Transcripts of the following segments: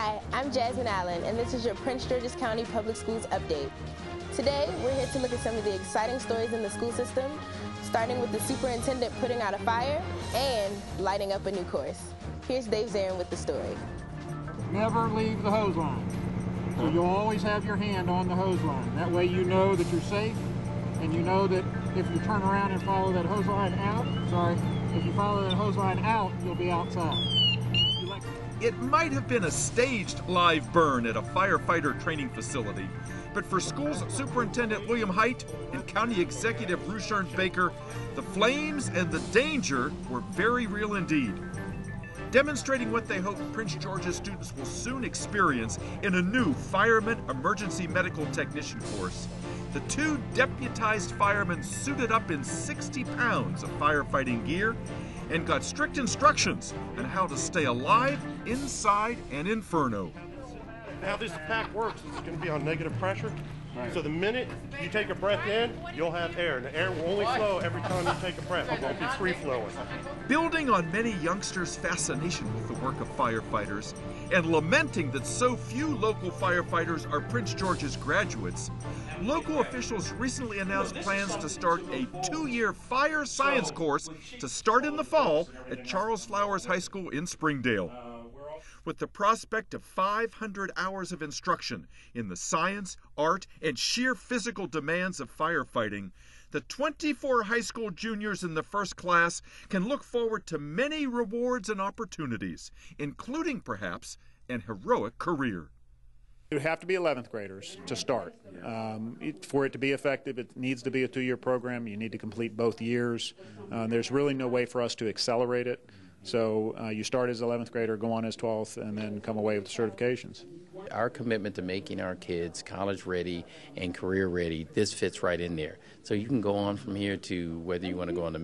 Hi, I'm Jasmine Allen, and this is your Prince George's County Public Schools update. Today, we're here to look at some of the exciting stories in the school system, starting with the superintendent putting out a fire and lighting up a new course. Here's Dave Zarin with the story. Never leave the hose line. So you'll always have your hand on the hose line. That way you know that you're safe, and you know that if you turn around and follow that hose line out, if you follow that hose line out, you'll be outside. It might have been a staged live burn at a firefighter training facility, but for Schools Superintendent William Height and County Executive Rushern Baker, the flames and the danger were very real indeed. Demonstrating what they hope Prince George's students will soon experience in a new Fireman Emergency Medical Technician course, the two deputized firemen suited up in 60 pounds of firefighting gear and got strict instructions on how to stay alive inside an inferno. How this pack works is it's going to be on negative pressure. Right. So the minute you take a breath in, you'll have air. And the air will only flow every time you take a breath. It won't be free-flowing. Building on many youngsters' fascination with the work of firefighters and lamenting that so few local firefighters are Prince George's graduates, local officials recently announced plans to start a 2-year fire science course to start in the fall at Charles Flowers High School in Springdale. With the prospect of 500 hours of instruction in the science, art, and sheer physical demands of firefighting, the 24 high school juniors in the first class can look forward to many rewards and opportunities, including perhaps an heroic career. You have to be 11th graders to start. For it to be effective, it needs to be a 2-year program. You need to complete both years. There's really no way for us to accelerate it. So you start as 11th grader, go on as 12th, and then come away with the certifications. Our commitment to making our kids college ready and career ready, this fits right in there. So you can go on from here to whether you want to go on to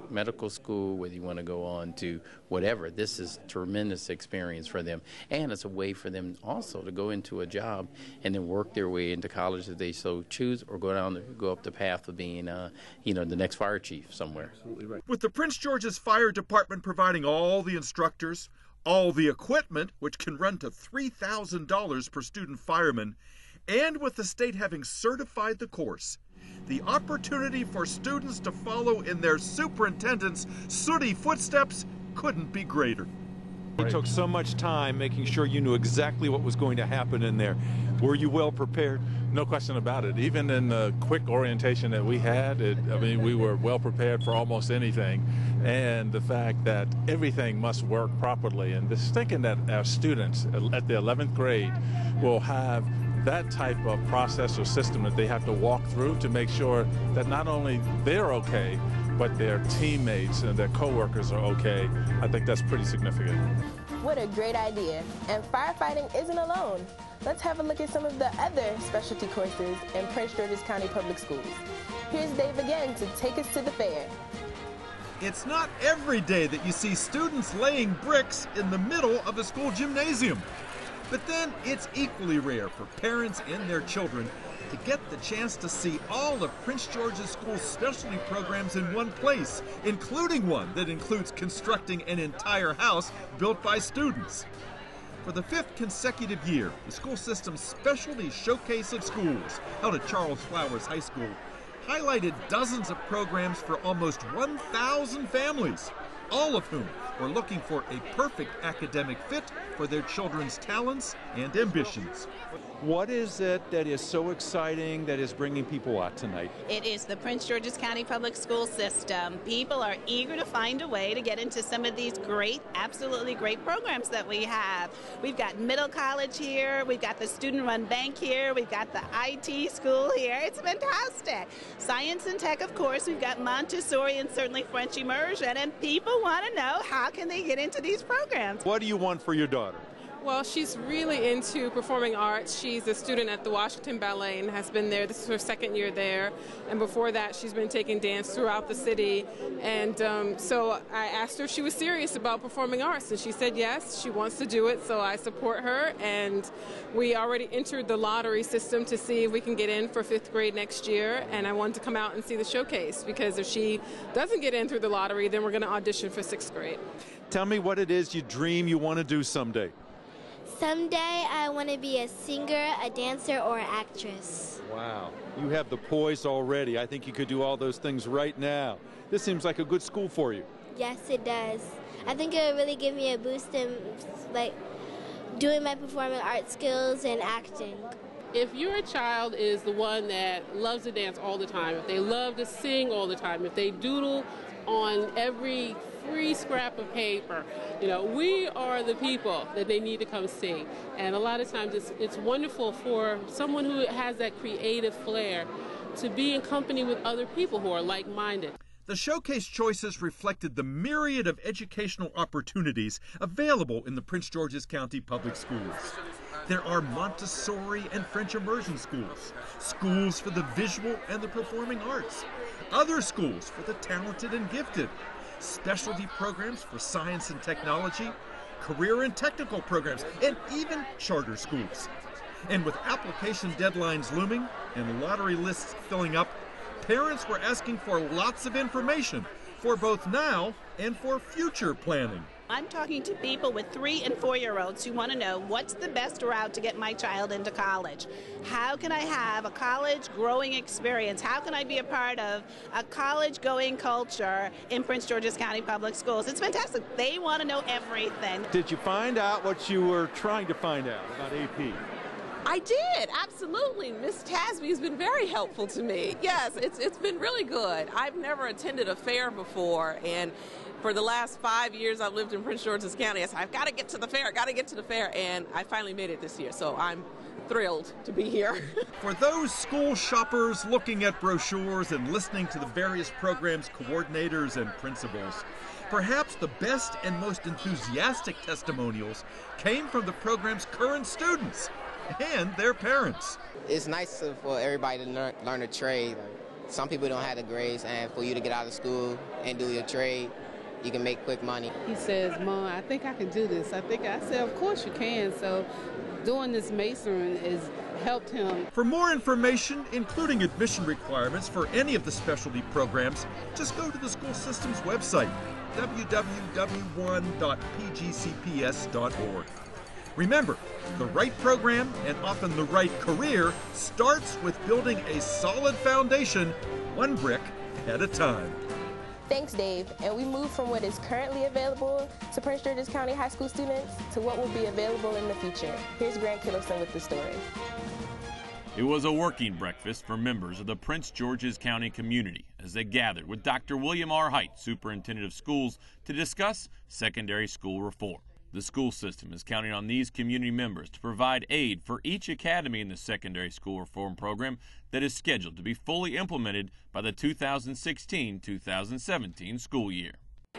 medical school, whether you want to go on to whatever. This is tremendous experience for them. And it's a way for them also to go into a job and then work their way into college if they so choose, or go up the path of being the next fire chief somewhere. Absolutely right. With the Prince George's Fire Department providing all the instructors, all the equipment, which can run to $3,000 per student fireman, and with the state having certified the course, the opportunity for students to follow in their superintendent's sooty footsteps couldn't be greater. It took so much time making sure you knew exactly what was going to happen in there. Were you well prepared? No question about it. Even in the quick orientation that we had, we were well prepared for almost anything. And the fact that everything must work properly, and just thinking that our students at the 11th grade will have that type of process or system that they have to walk through to make sure that not only they're okay, but their teammates and their coworkers are okay, I think that's pretty significant. What a great idea. And firefighting isn't alone. Let's have a look at some of the other specialty courses in Prince George's County Public Schools. Here's Dave again to take us to the fair. It's not every day that you see students laying bricks in the middle of a school gymnasium. But then it's equally rare for parents and their children to get the chance to see all of Prince George's School's specialty programs in one place, including one that includes constructing an entire house built by students. For the 5th consecutive year, the school system's Specialty Showcase of Schools, held at Charles Flowers High School, highlighted dozens of programs for almost 1,000 families, all of whom were looking for a perfect academic fit for their children's talents and ambitions. What is it that is so exciting that is bringing people out tonight? It is the Prince George's County Public School System. People are eager to find a way to get into some of these great, absolutely great programs that we have. We've got middle college here, we've got the student-run bank here, we've got the IT school here. It's fantastic. Science and tech, of course, we've got Montessori and certainly French immersion, and people want to know how can they get into these programs. What do you want for your daughter? Well, she's really into performing arts. She's a student at the Washington Ballet and has been there. This is her 2nd year there. And before that, she's been taking dance throughout the city. And so I asked her if she was serious about performing arts, and she said yes, she wants to do it, so I support her. And we already entered the lottery system to see if we can get in for 5th grade next year. And I wanted to come out and see the showcase, because if she doesn't get in through the lottery, then we're going to audition for 6th grade. Tell me what it is you dream you want to do someday. Someday I want to be a singer, a dancer, or an actress. Wow. You have the poise already. I think you could do all those things right now. This seems like a good school for you. Yes, it does. I think it would really give me a boost in, like, doing my performing arts skills and acting. If your child is the one that loves to dance all the time, if they love to sing all the time, if they doodle on every free scrap of paper, you know, we are the people that they need to come see. And a lot of times it's wonderful for someone who has that creative flair to be in company with other people who are like-minded. The showcase choices reflected the myriad of educational opportunities available in the Prince George's County Public Schools. There are Montessori and French immersion schools, schools for the visual and the performing arts, other schools for the talented and gifted, specialty programs for science and technology, career and technical programs, and even charter schools. And with application deadlines looming and lottery lists filling up, parents were asking for lots of information for both now and for future planning. I'm talking to people with 3- and 4-year-olds who want to know what's the best route to get my child into college. How can I have a college growing experience? How can I be a part of a college going culture in Prince George's County Public Schools? It's fantastic. They want to know everything. Did you find out what you were trying to find out about AP? I did, absolutely. Miss Tasby has been very helpful to me. Yes, it's been really good. I've never attended a fair before, and for the last 5 years I've lived in Prince George's County. I said, I've got to get to the fair, and I finally made it this year, so I'm thrilled to be here. For those school shoppers looking at brochures and listening to the various programs' coordinators and principals, perhaps the best and most enthusiastic testimonials came from the program's current students and their parents. It's nice for everybody to learn a trade. Some people don't have the grades, and for you to get out of school and do your trade, you can make quick money. He says, Mom, I think I can do this. I said, of course you can. So doing this masonry has helped him. For more information, including admission requirements for any of the specialty programs, just go to the school system's website, www.pgcps.org. Remember, the right program and often the right career starts with building a solid foundation, one brick at a time. Thanks, Dave. And we move from what is currently available to Prince George's County High School students to what will be available in the future. Here's Grant Kittleson with the story. It was a working breakfast for members of the Prince George's County community as they gathered with Dr. William R. Height, Superintendent of Schools, to discuss secondary school reform. The school system is counting on these community members to provide aid for each academy in the secondary school reform program that is scheduled to be fully implemented by the 2016-2017 school year.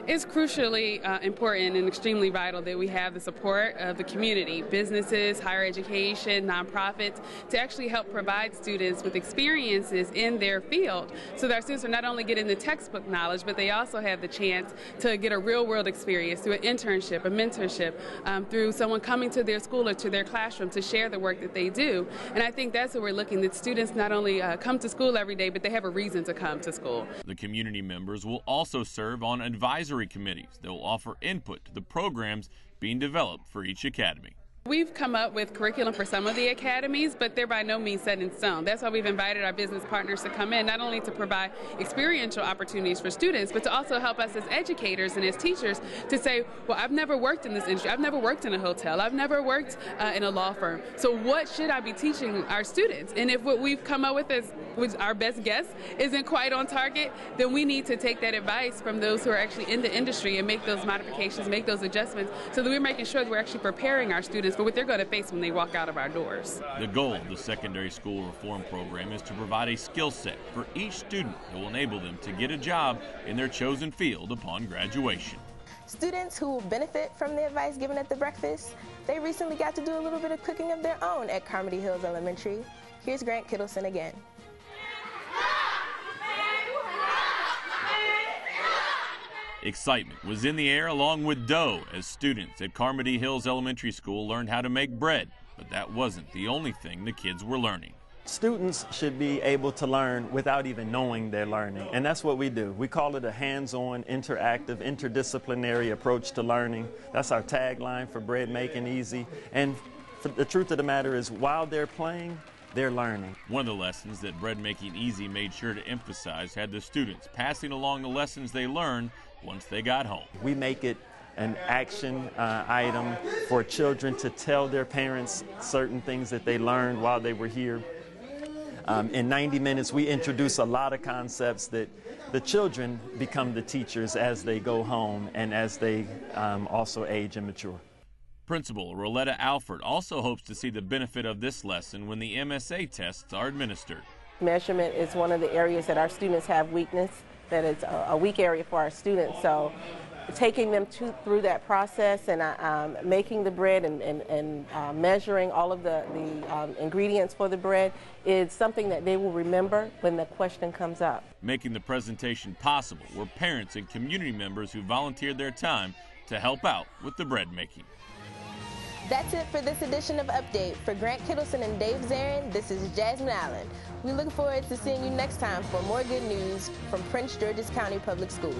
It's crucially important and extremely vital that we have the support of the community, businesses, higher education, nonprofits, to actually help provide students with experiences in their field so that our students are not only getting the textbook knowledge, but they also have the chance to get a real-world experience through an internship, a mentorship, through someone coming to their school or to their classroom to share the work that they do. And I think that's what we're looking, that students not only come to school every day, but they have a reason to come to school. The community members will also serve on advisory committees that will offer input to the programs being developed for each academy. We've come up with curriculum for some of the academies, but they're by no means set in stone. That's why we've invited our business partners to come in, not only to provide experiential opportunities for students, but to also help us as educators and as teachers to say, well, I've never worked in this industry. I've never worked in a hotel. I've never worked in a law firm. So what should I be teaching our students? And if what we've come up with is our best guess isn't quite on target, then we need to take that advice from those who are actually in the industry and make those modifications, make those adjustments, so that we're making sure that we're actually preparing our students for what they're going to face when they walk out of our doors. The goal of the secondary school reform program is to provide a skill set for each student that will enable them to get a job in their chosen field upon graduation. Students who will benefit from the advice given at the breakfast, they recently got to do a little bit of cooking of their own at Carmody Hills Elementary. Here's Grant Kittleson again. Excitement was in the air along with dough as students at Carmody Hills Elementary School learned how to make bread, but that wasn't the only thing the kids were learning. Students should be able to learn without even knowing they're learning, and that's what we do. We call it a hands-on, interactive, interdisciplinary approach to learning. That's our tagline for Breadmaking EZ, and the truth of the matter is, while they're playing, they're learning. One of the lessons that Breadmaking EZ made sure to emphasize had the students passing along the lessons they learned once they got home. We make it an action item for children to tell their parents certain things that they learned while they were here. In 90 minutes, we introduce a lot of concepts that the children become the teachers as they go home and as they also age and mature. Principal Roletta Alford also hopes to see the benefit of this lesson when the MSA tests are administered. Measurement is one of the areas that our students have weakness, that is a weak area for our students. So taking them through that process and making the bread and measuring all of the ingredients for the bread is something that they will remember when the question comes up. Making the presentation possible were parents and community members who volunteered their time to help out with the bread making. That's it for this edition of Update. For Grant Kittleson and Dave Zarin, this is Jasmine Allen. We look forward to seeing you next time for more good news from Prince George's County Public Schools.